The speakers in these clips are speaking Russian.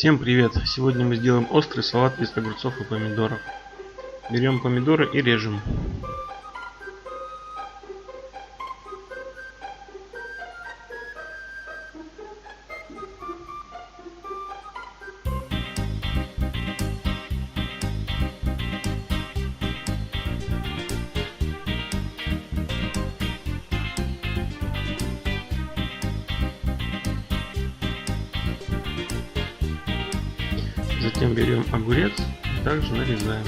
Всем привет! Сегодня мы сделаем острый салат из огурцов и помидоров. Берем помидоры и режем. Затем берем огурец и также нарезаем.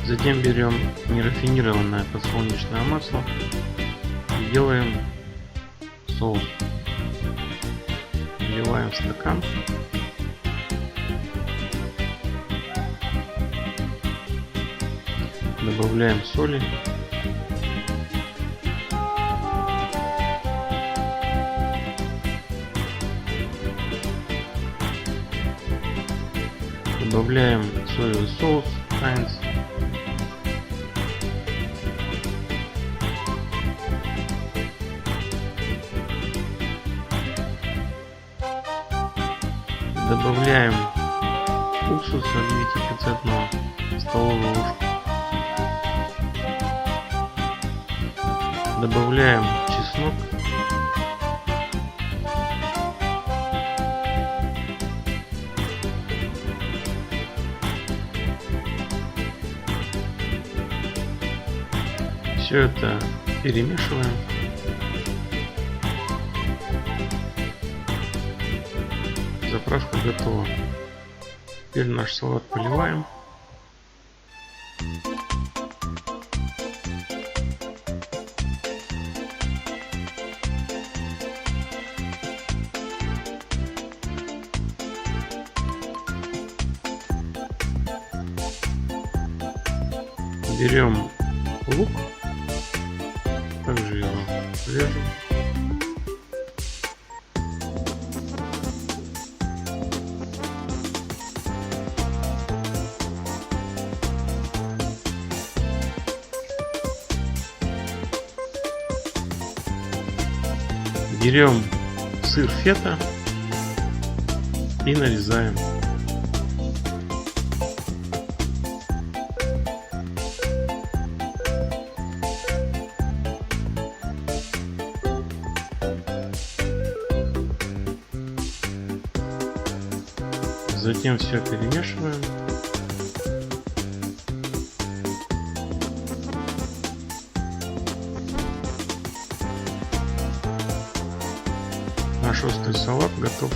Затем берем нерафинированное подсолнечное масло и делаем соус. Вливаем в стакан. Добавляем соли. Добавляем соевый соус Хайнц. Добавляем уксуса 9% столовую ложку. Добавляем чеснок. Все это перемешиваем. Заправка готова. Теперь наш салат поливаем. Берем лук, также его режем. Берем сыр фета и нарезаем. Затем все перемешиваем. Наш острый салат готов.